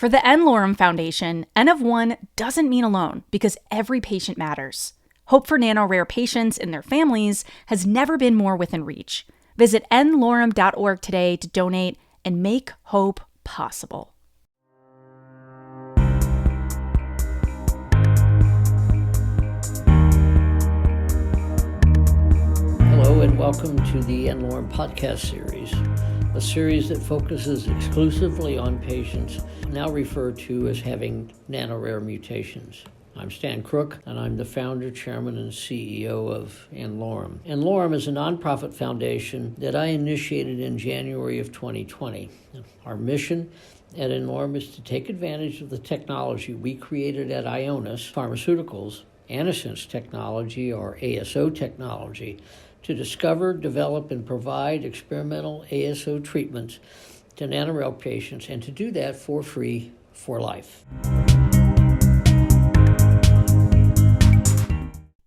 For the n-Lorem Foundation, N of 1 doesn't mean alone because every patient matters. Hope for nano-rare patients and their families has never been more within reach. Visit n-Lorem.org today to donate and make hope possible. Hello and welcome to the n-Lorem podcast series, a series that focuses exclusively on patients now referred to as having nano-rare mutations. I'm Stan Crook, and I'm the founder, chairman, and CEO of n-Lorem. n-Lorem is a nonprofit foundation that I initiated in January of 2020. Our mission at n-Lorem is to take advantage of the technology we created at Ionis Pharmaceuticals, Antisense technology, or ASO technology, to discover, develop, and provide experimental ASO treatments to nano-rare patients, and to do that for free for life.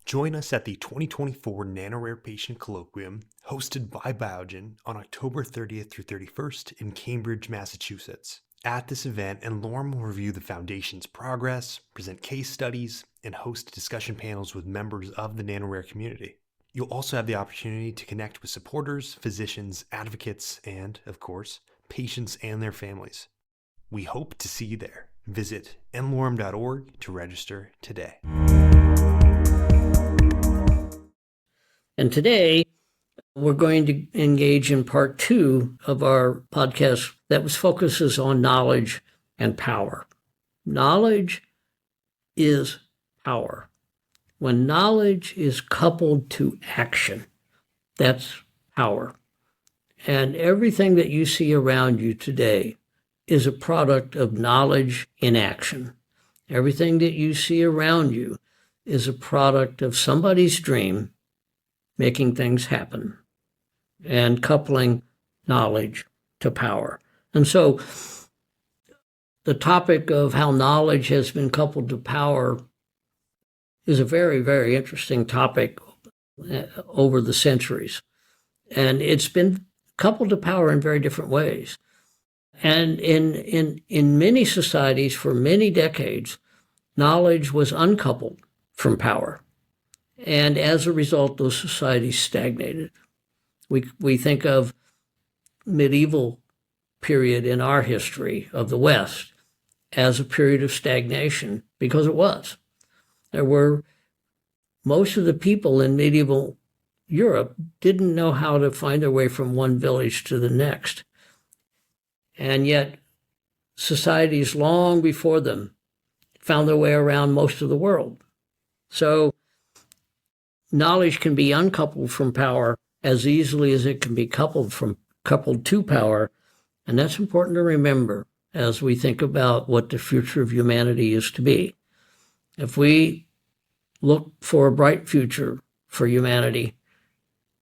Join us at the 2024 Nano-Rare Patient Colloquium, hosted by Biogen on October 30th through 31st in Cambridge, Massachusetts. At this event, n-Lorem will review the Foundation's progress, present case studies, and host discussion panels with members of the nano-rare community. You'll also have the opportunity to connect with supporters, physicians, advocates, and, of course, patients and their families. We hope to see you there. Visit n-Lorem.org to register today. And today, we're going to engage in part 2 of our podcast that focuses on knowledge and power. Knowledge is power. When knowledge is coupled to action, that's power. And everything that you see around you today is a product of knowledge in action. Everything that you see around you is a product of somebody's dream making things happen and coupling knowledge to power. And so the topic of how knowledge has been coupled to power is a very, very interesting topic over the centuries. And it's been coupled to power in very different ways. And in many societies for many decades, knowledge was uncoupled from power. And as a result, those societies stagnated. We think of medieval period in our history of the West as a period of stagnation, because it was. There were most of the people in medieval Europe didn't know how to find their way from one village to the next. And yet societies long before them found their way around most of the world. So knowledge can be uncoupled from power as easily as it can be coupled to power. And that's important to remember as we think about what the future of humanity is to be. If we look for a bright future for humanity,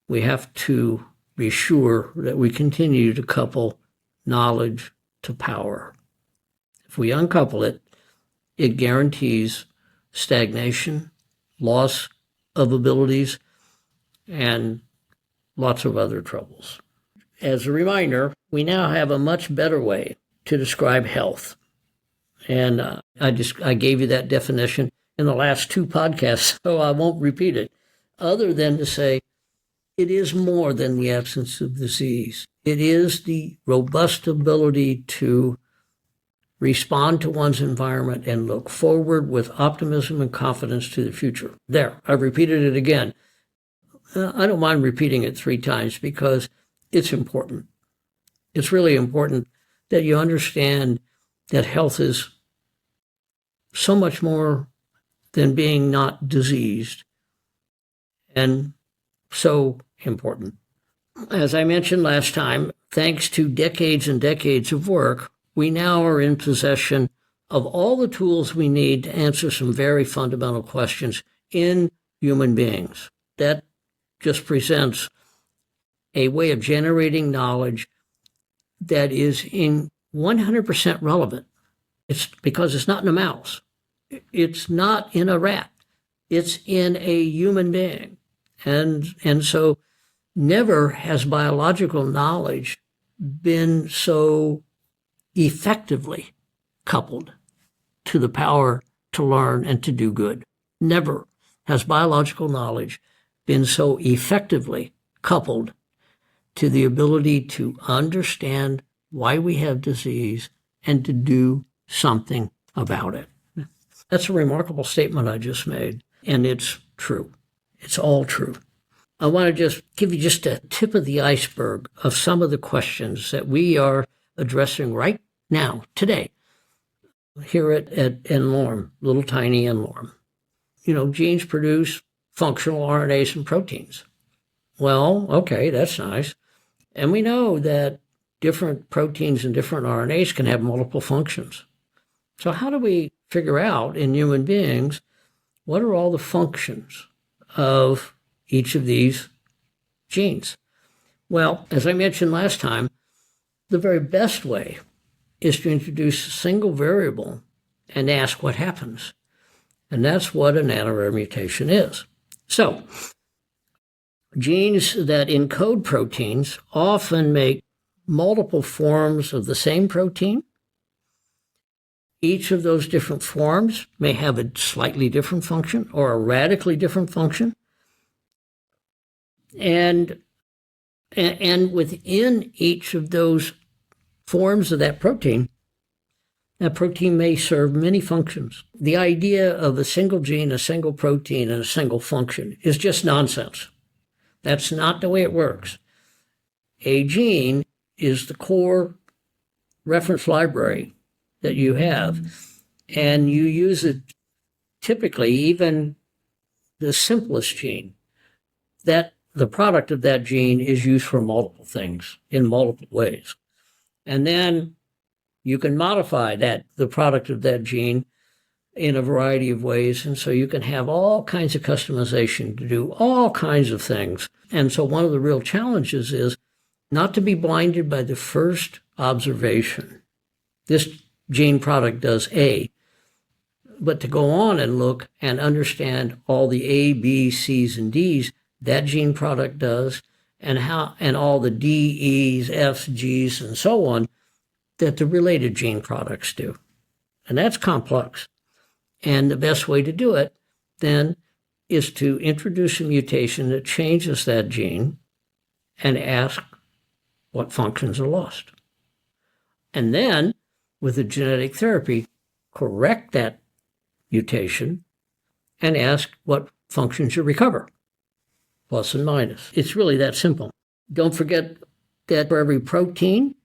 we have to be sure that we continue to couple knowledge to power. If we uncouple it, it guarantees stagnation, loss of abilities, and lots of other troubles. As a reminder, we now have a much better way to describe health. And I gave you that definition in the last 2 podcasts, so I won't repeat it, other than to say it is more than the absence of disease. It is the robust ability to respond to one's environment and look forward with optimism and confidence to the future. There, I've repeated it again. I don't mind repeating it 3 times because it's important. It's really important that you understand that health is so much more than being not diseased, and so important. As I mentioned last time, thanks to decades and decades of work, we now are in possession of all the tools we need to answer some very fundamental questions in human beings. That just presents a way of generating knowledge that is in 100% relevant. It's because it's not in a mouse. It's not in a rat. It's in a human being. And so never has biological knowledge been so effectively coupled to the power to learn and to do good. Never has biological knowledge been so effectively coupled to the ability to understand why we have disease and to do something about it. That's a remarkable statement I just made, and it's true. It's all true. I want to just give you just a tip of the iceberg of some of the questions that we are addressing right now, today, here at n-Lorem, little tiny n-Lorem. Genes produce functional RNAs and proteins. Well, okay, that's nice. And we know that different proteins and different RNAs can have multiple functions. So how do we figure out in human beings what are all the functions of each of these genes? Well, as I mentioned last time, the very best way is to introduce a single variable and ask what happens. And that's what a nano-rare mutation is. So, genes that encode proteins often make multiple forms of the same protein. Each of those different forms may have a slightly different function or a radically different function. And within each of those forms of that protein may serve many functions. The idea of a single gene, a single protein, and a single function is just nonsense. That's not the way it works. A gene is the core reference library that you have, and you use it typically, even the simplest gene, that the product of that gene is used for multiple things in multiple ways. And then you can modify the product of that gene in a variety of ways. And so you can have all kinds of customization to do all kinds of things. And so one of the real challenges is not to be blinded by the first observation. This gene product does A, but to go on and look and understand all the A, B, C's, and D's that gene product does, and all the D, E's, F's, G's, and so on that the related gene products do. And that's complex. And the best way to do it then is to introduce a mutation that changes that gene and ask what functions are lost. And then, with a genetic therapy, correct that mutation and ask what functions you recover, plus and minus. It's really that simple. Don't forget that for every protein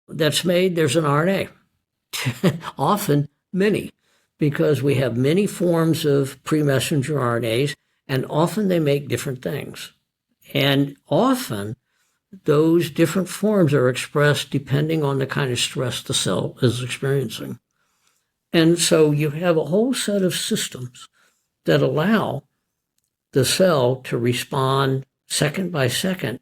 that's made, there's an RNA. Often many, because we have many forms of pre-messenger RNAs, and often they make different things. And often those different forms are expressed depending on the kind of stress the cell is experiencing. And so you have a whole set of systems that allow the cell to respond second by second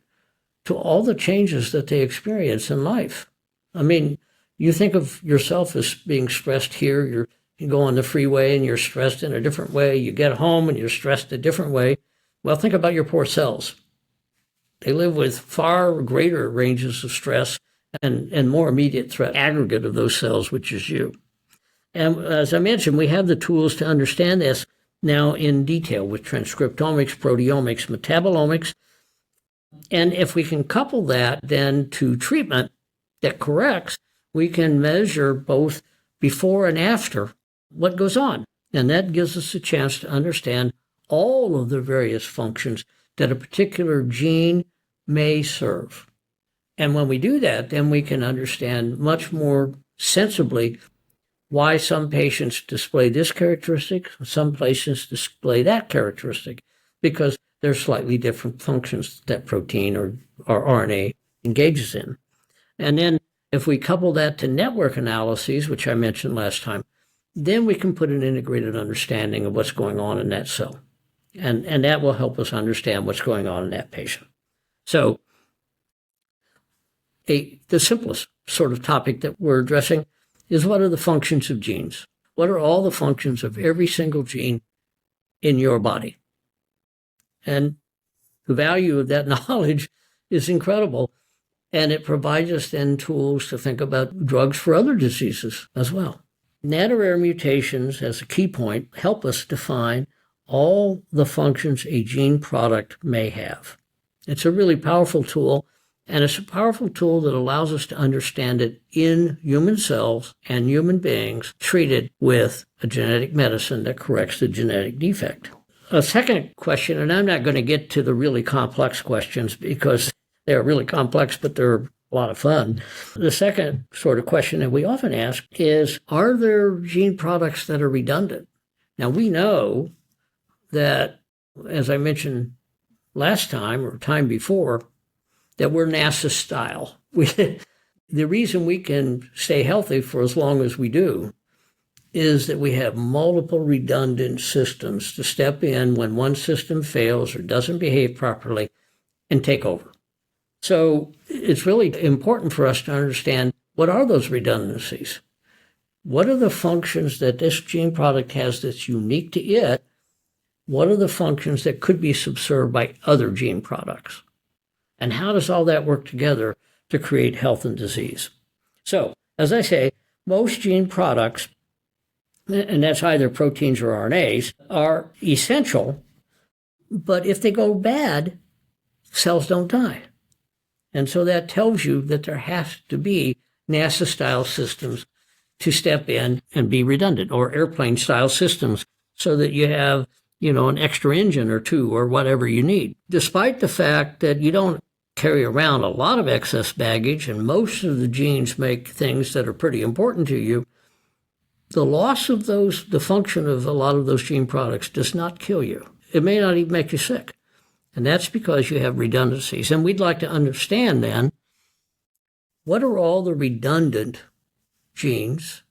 to all the changes that they experience in life. I mean, you think of yourself as being stressed here. You go on the freeway and you're stressed in a different way. You get home and you're stressed a different way. Well, think about your poor cells. They live with far greater ranges of stress and more immediate threat aggregate of those cells, which is you. And as I mentioned, we have the tools to understand this now in detail with transcriptomics, proteomics, metabolomics. And if we can couple that then to treatment that corrects, we can measure both before and after what goes on. And that gives us a chance to understand all of the various functions that a particular gene may serve. And when we do that, then we can understand much more sensibly why some patients display this characteristic, some patients display that characteristic, because they're slightly different functions that protein or RNA engages in. And then if we couple that to network analyses, which I mentioned last time, then we can put an integrated understanding of what's going on in that cell. And that will help us understand what's going on in that patient. So the simplest sort of topic that we're addressing is what are the functions of genes? What are all the functions of every single gene in your body? And the value of that knowledge is incredible. And it provides us then tools to think about drugs for other diseases as well. nano-rare mutations, as a key point, help us define all the functions a gene product may have. It's a really powerful tool, and it's a powerful tool that allows us to understand it in human cells and human beings treated with a genetic medicine that corrects the genetic defect. A second question, and I'm not going to get to the really complex questions because they're really complex, but they're a lot of fun. The second sort of question that we often ask is, are there gene products that are redundant? Now, we know that, as I mentioned last time or time before, that we're NASA style. The reason we can stay healthy for as long as we do is that we have multiple redundant systems to step in when one system fails or doesn't behave properly and take over. So it's really important for us to understand, what are those redundancies? What are the functions that this gene product has that's unique to it? What are the functions that could be subserved by other gene products? And how does all that work together to create health and disease? So, as I say, most gene products, and that's either proteins or RNAs, are essential, but if they go bad, cells don't die. And so that tells you that there has to be NASA-style systems to step in and be redundant, or airplane-style systems, so that you have, an extra engine or two or whatever you need. Despite the fact that you don't carry around a lot of excess baggage, and most of the genes make things that are pretty important to you, the loss of the function of a lot of those gene products does not kill you. It may not even make you sick. And that's because you have redundancies. And we'd like to understand then, what are all the redundant genes?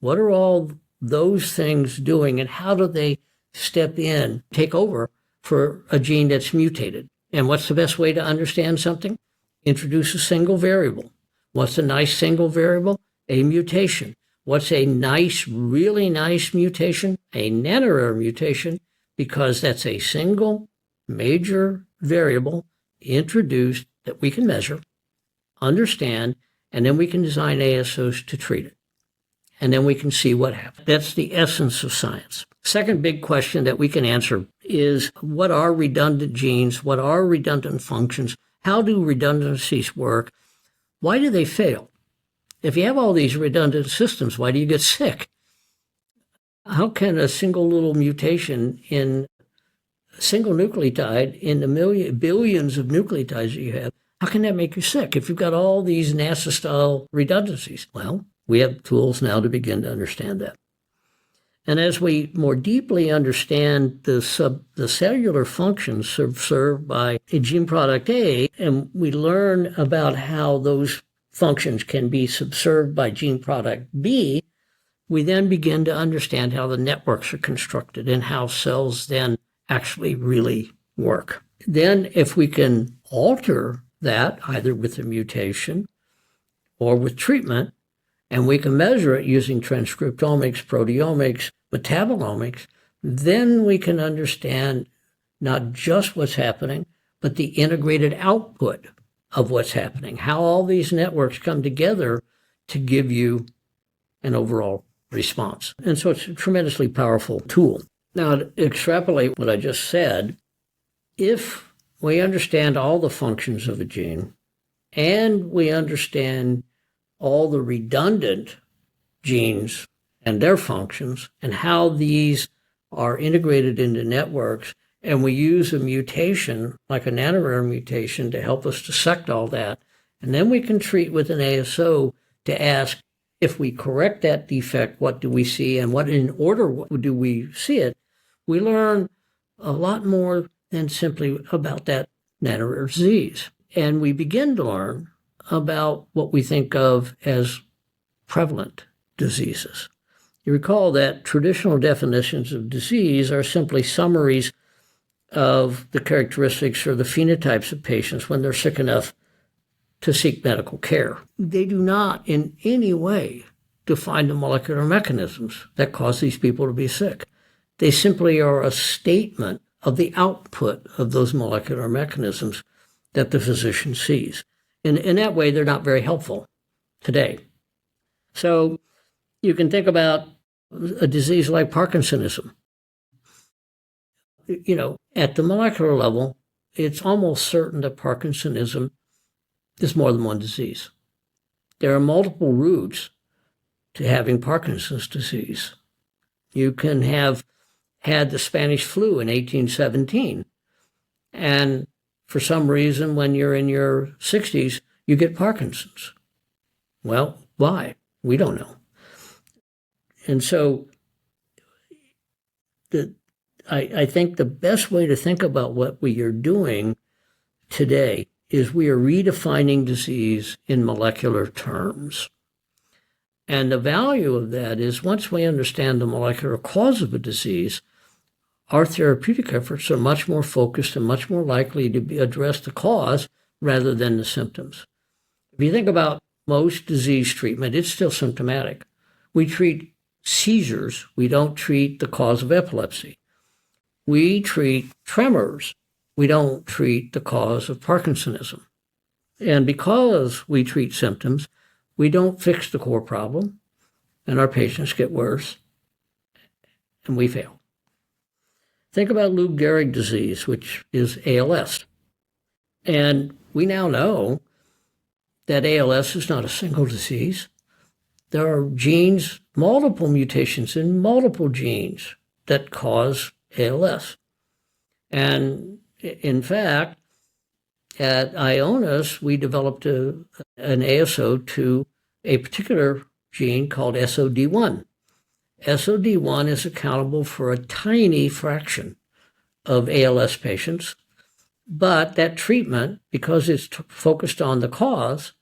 What are all those things doing, and how do they step in, take over for a gene that's mutated? And what's the best way to understand something? Introduce a single variable. What's a nice single variable? A mutation. What's a nice, really nice mutation? A nano-rare mutation, because that's a single major variable introduced that we can measure, understand, and then we can design ASOs to treat it. And then we can see what happens. That's the essence of science. Second big question that we can answer is, what are redundant genes? What are redundant functions? How do redundancies work? Why do they fail? If you have all these redundant systems, why do you get sick? How can a single little mutation in a single nucleotide in the billions of nucleotides that you have, how can that make you sick if you've got all these NASA-style redundancies? Well, we have tools now to begin to understand that. And as we more deeply understand the cellular functions served by a gene product A, and we learn about how those functions can be subserved by gene product B, we then begin to understand how the networks are constructed and how cells then actually really work. Then if we can alter that, either with a mutation or with treatment, and we can measure it using transcriptomics, proteomics, metabolomics, then we can understand not just what's happening, but the integrated output of what's happening, how all these networks come together to give you an overall response. And so it's a tremendously powerful tool. Now, to extrapolate what I just said, if we understand all the functions of a gene, and we understand all the redundant genes and their functions, and how these are integrated into networks, and we use a mutation, like a nano-rare mutation, to help us dissect all that, and then we can treat with an ASO to ask, if we correct that defect, what do we see, and what in order do we see it, we learn a lot more than simply about that nano-rare disease. And we begin to learn about what we think of as prevalent diseases. You recall that traditional definitions of disease are simply summaries of the characteristics or the phenotypes of patients when they're sick enough to seek medical care. They do not in any way define the molecular mechanisms that cause these people to be sick. They simply are a statement of the output of those molecular mechanisms that the physician sees. In that way, they're not very helpful today. So You can think about a disease like Parkinsonism. At the molecular level, it's almost certain that Parkinsonism is more than one disease. There are multiple routes to having Parkinson's disease. You can have had the Spanish flu in 1817, and for some reason, when you're in your 60s, you get Parkinson's. Well, why? We don't know. And so I think the best way to think about what we are doing today is we are redefining disease in molecular terms. And the value of that is once we understand the molecular cause of a disease, our therapeutic efforts are much more focused and much more likely to address the cause rather than the symptoms. If you think about most disease treatment, it's still symptomatic. We treat seizures. We don't treat the cause of epilepsy. We treat tremors. We don't treat the cause of Parkinsonism. And because we treat symptoms, we don't fix the core problem, and our patients get worse, and we fail. Think about Lou Gehrig disease, which is ALS. And we now know that ALS is not a single disease. There are genes, multiple mutations in multiple genes that cause ALS. And in fact, at Ionis, we developed an ASO to a particular gene called SOD1. SOD1 is accountable for a tiny fraction of ALS patients, but that treatment, because it's focused on the cause,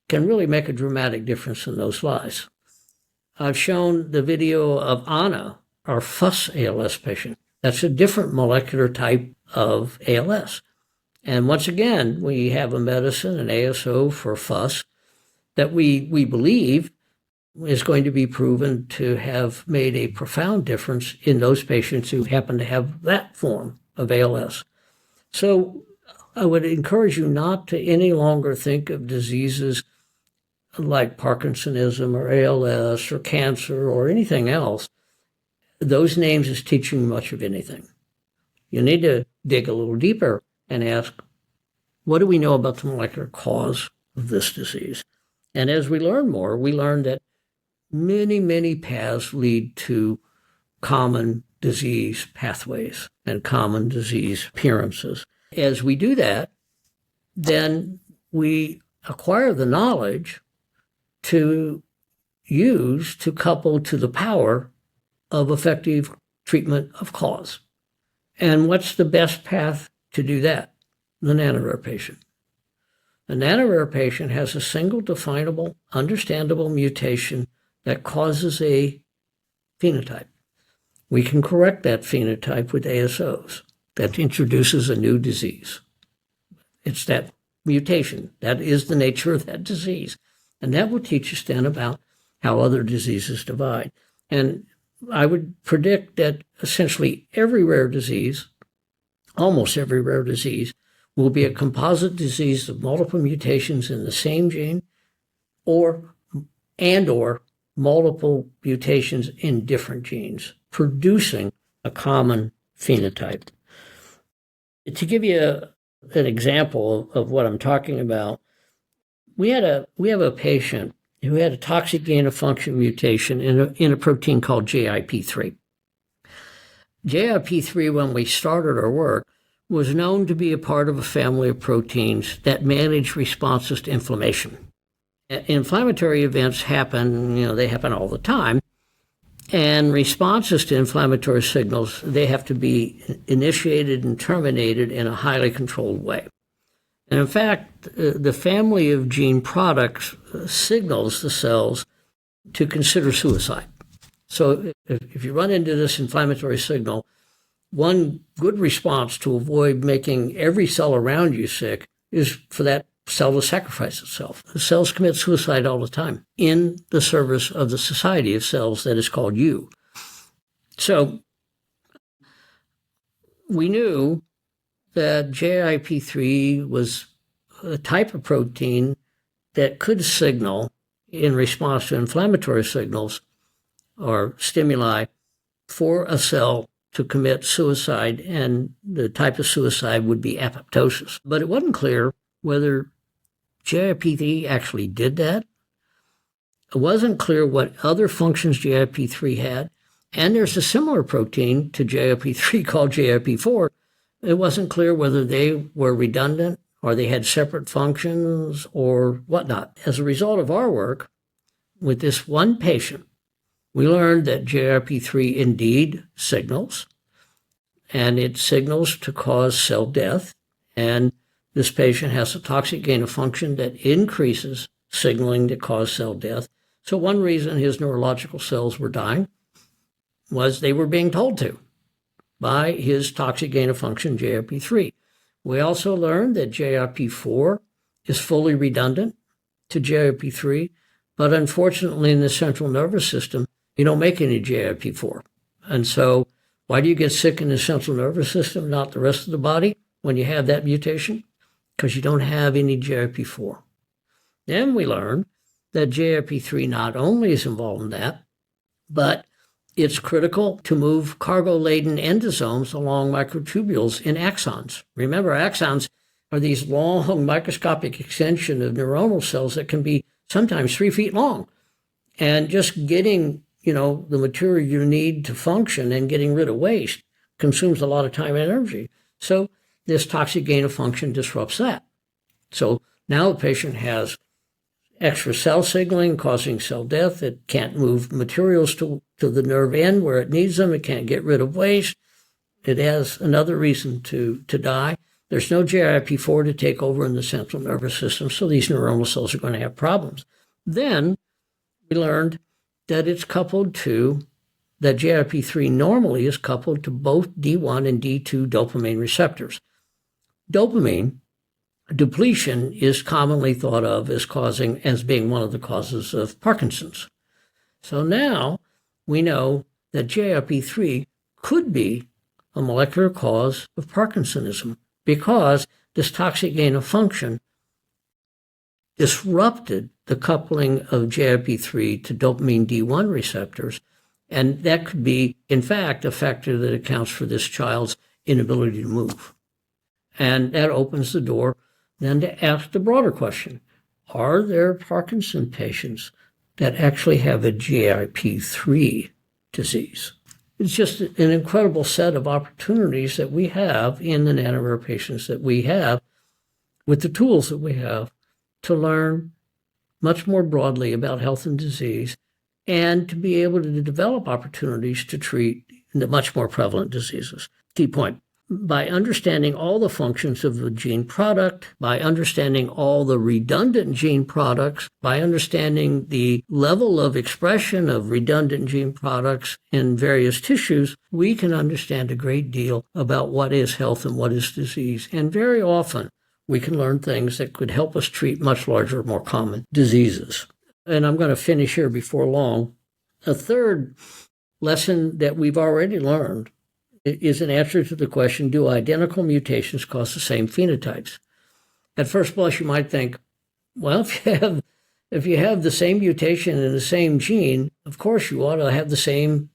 can really make a dramatic difference in those lives. I've shown the video of Anna, our FUS ALS patient. That's a different molecular type of ALS. And once again, we have a medicine, an ASO for FUS, that we believe is going to be proven to have made a profound difference in those patients who happen to have that form of ALS. So I would encourage you not to any longer think of diseases like Parkinsonism or ALS or cancer or anything else, those names as teaching much of anything. You need to dig a little deeper and ask, what do we know about the molecular cause of this disease? And as we learn more, we learn that many, many paths lead to common disease pathways and common disease appearances. As we do that, then we acquire the knowledge to use to couple to the power of effective treatment of cause. And what's the best path to do that? The nano-rare patient. A nano-rare patient has a single definable, understandable mutation that causes a phenotype. We can correct that phenotype with ASOs. That introduces a new disease. It's that mutation. That is the nature of that disease. And that will teach us then about how other diseases divide. And I would predict that essentially every rare disease, almost every rare disease, will be a composite disease of multiple mutations in the same gene or multiple mutations in different genes, producing a common phenotype. To give you an example of what I'm talking about, we have a patient who had a toxic gain-of-function mutation in a protein called GIP3. GIP3, when we started our work, was known to be a part of a family of proteins that manage responses to inflammation. Inflammatory events happen, they happen all the time, and responses to inflammatory signals, they have to be initiated and terminated in a highly controlled way. And in fact, the family of gene products signals the cells to consider suicide. So if you run into this inflammatory signal, one good response to avoid making every cell around you sick is for that cell to sacrifice itself. The cells commit suicide all the time in the service of the society of cells that is called you. So we knew that GIP3 was a type of protein that could signal in response to inflammatory signals or stimuli for a cell to commit suicide, and the type of suicide would be apoptosis. But it wasn't clear whether GIP3 actually did that. It wasn't clear what other functions GIP3 had, and there's a similar protein to GIP3 called GIP4. It wasn't clear whether they were redundant or they had separate functions or whatnot. As a result of our work with this one patient, we learned that GIP3 indeed signals, and it signals to cause cell death. And this patient has a toxic gain of function that increases signaling to cause cell death. So one reason his neurological cells were dying was they were being told to by his toxic gain of function, GIP3. We also learned that GIP4 is fully redundant to GIP3, but unfortunately in the central nervous system, you don't make any GIP4. And so why do you get sick in the central nervous system, not the rest of the body, when you have that mutation? Because you don't have any GIP4. Then we learned that GIP3 not only is involved in that, but it's critical to move cargo-laden endosomes along microtubules in axons. Remember, axons are these long microscopic extension of neuronal cells that can be sometimes 3 feet long. And just getting, the material you need to function and getting rid of waste consumes a lot of time and energy. So this toxic gain of function disrupts that. So now the patient has extra cell signaling causing cell death. It can't move materials to the nerve end where it needs them. It can't get rid of waste. It has another reason to die. There's no GIP4 to take over in the central nervous system, so these neuronal cells are going to have problems. Then we learned that it's coupled to, that GIP3 normally is coupled to both D1 and D2 dopamine receptors. Dopamine depletion is commonly thought of as being one of the causes of Parkinson's. So now we know that GIP3 could be a molecular cause of Parkinsonism because this toxic gain of function disrupted the coupling of GIP3 to dopamine D1 receptors, and that could be, in fact, a factor that accounts for this child's inability to move. And that opens the door then to ask the broader question, are there Parkinson patients that actually have a GIP3 disease? It's just an incredible set of opportunities that we have in the nano-rare patients that we have with the tools that we have to learn much more broadly about health and disease and to be able to develop opportunities to treat the much more prevalent diseases. Key point. By understanding all the functions of the gene product, by understanding all the redundant gene products, by understanding the level of expression of redundant gene products in various tissues, we can understand a great deal about what is health and what is disease. And very often, we can learn things that could help us treat much larger, more common diseases. And I'm going to finish here before long. A third lesson that we've already learned is an answer to the question, do identical mutations cause the same phenotypes? At first blush, you might think, well, if you have the same mutation in the same gene, of course you ought to have the same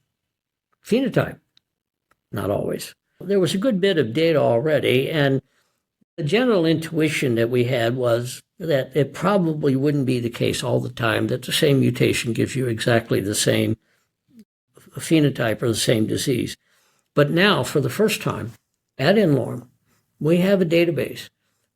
phenotype. Not always. There was a good bit of data already, and the general intuition that we had was that it probably wouldn't be the case all the time, that the same mutation gives you exactly the same phenotype or the same disease. But now, for the first time, at n-Lorem, we have a database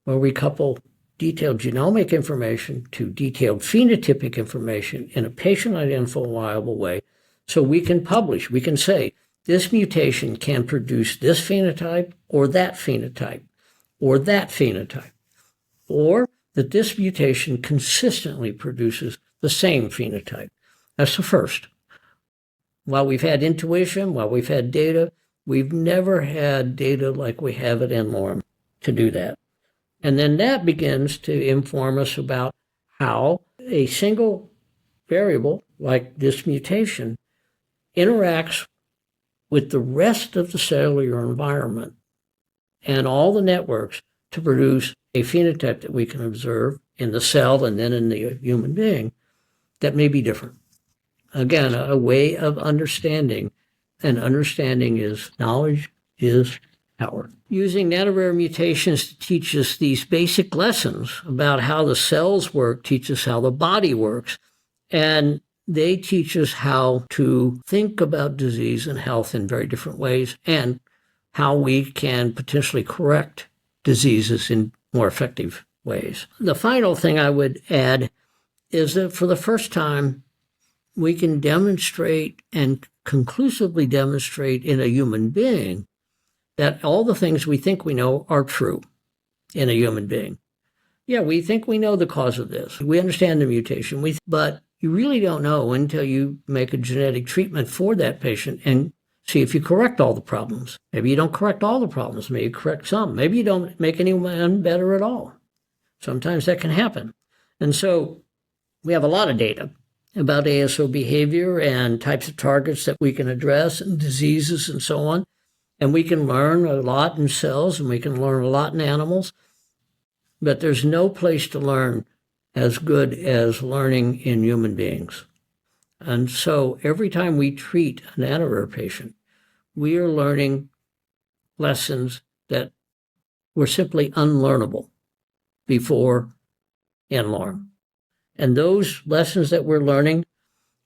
where we couple detailed genomic information to detailed phenotypic information in a patient-identifiable way, so we can publish, we can say, this mutation can produce this phenotype, or that phenotype, or that phenotype, or that this mutation consistently produces the same phenotype. That's the first. While we've had intuition, while we've had data, we've never had data like we have at n-Lorem to do that. And then that begins to inform us about how a single variable like this mutation interacts with the rest of the cellular environment and all the networks to produce a phenotype that we can observe in the cell and then in the human being that may be different. Again, a way of understanding, and understanding is knowledge is power. Using nano-rare mutations to teach us these basic lessons about how the cells work, teach us how the body works, and they teach us how to think about disease and health in very different ways, and how we can potentially correct diseases in more effective ways. The final thing I would add is that for the first time, we can demonstrate and conclusively demonstrate in a human being that all the things we think we know are true in a human being. Yeah, we think we know the cause of this. We understand the mutation, but you really don't know until you make a genetic treatment for that patient and see if you correct all the problems. Maybe you don't correct all the problems. Maybe you correct some. Maybe you don't make anyone better at all. Sometimes that can happen. And so we have a lot of data about ASO behavior and types of targets that we can address and diseases and so on. And we can learn a lot in cells and we can learn a lot in animals. But there's no place to learn as good as learning in human beings. And so every time we treat a nano-rare patient, we are learning lessons that were simply unlearnable before n-Lorem. And those lessons that we're learning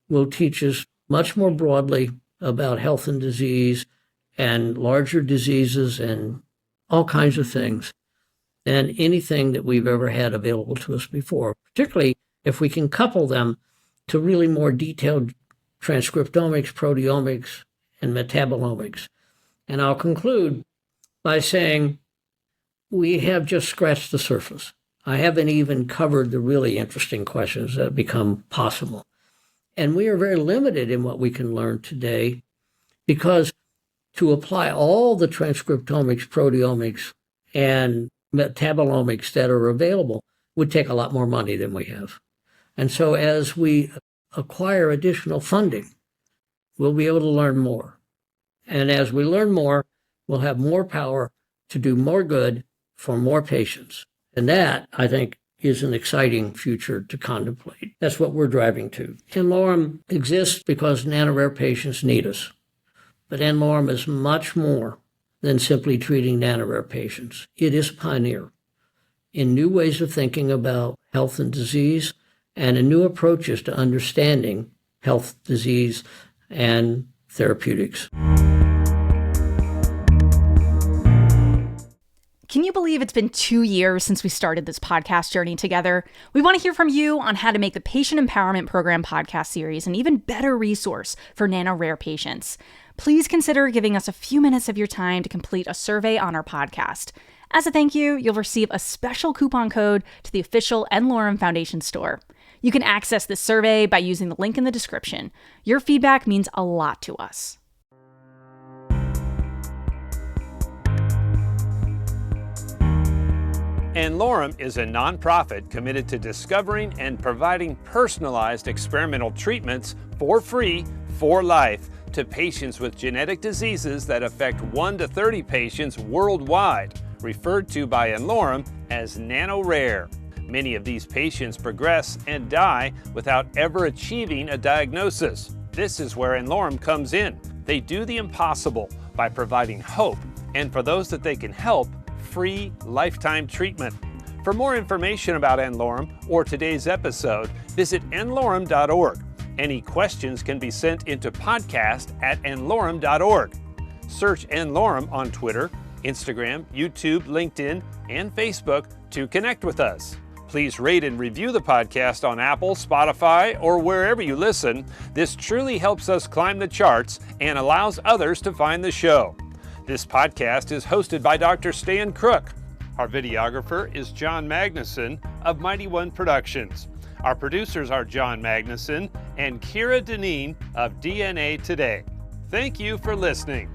will teach us much more broadly about health and disease and larger diseases and all kinds of things than anything that we've ever had available to us before, particularly if we can couple them to really more detailed transcriptomics, proteomics, and metabolomics. And I'll conclude by saying we have just scratched the surface. I haven't even covered the really interesting questions that become possible. And we are very limited in what we can learn today because to apply all the transcriptomics, proteomics, and metabolomics that are available would take a lot more money than we have. And so as we acquire additional funding, we'll be able to learn more. And as we learn more, we'll have more power to do more good for more patients. And that, I think, is an exciting future to contemplate. That's what we're driving to. n-Lorem exists because nano-rare patients need us. But n-Lorem is much more than simply treating nano-rare patients. It is a pioneer in new ways of thinking about health and disease and in new approaches to understanding health, disease, and therapeutics. Can you believe it's been 2 years since we started this podcast journey together? We want to hear from you on how to make the Patient Empowerment Program podcast series an even better resource for nano-rare patients. Please consider giving us a few minutes of your time to complete a survey on our podcast. As a thank you, you'll receive a special coupon code to the official n-Lorem Foundation store. You can access this survey by using the link in the description. Your feedback means a lot to us. n-Lorem is a nonprofit committed to discovering and providing personalized experimental treatments for free, for life, to patients with genetic diseases that affect 1 to 30 patients worldwide, referred to by n-Lorem as nano-rare. Many of these patients progress and die without ever achieving a diagnosis. This is where n-Lorem comes in. They do the impossible by providing hope, and for those that they can help, free lifetime treatment. For more information about n-Lorem or today's episode, visit n-Lorem.org. Any questions can be sent into podcast@n-Lorem.org. Search n-Lorem on Twitter, Instagram, YouTube, LinkedIn, and Facebook to connect with us. Please rate and review the podcast on Apple, Spotify, or wherever you listen. This truly helps us climb the charts and allows others to find the show. This podcast is hosted by Dr. Stan Crook. Our videographer is John Magnuson of Mighty One Productions. Our producers are John Magnuson and Kira Deneen of DNA Today. Thank you for listening.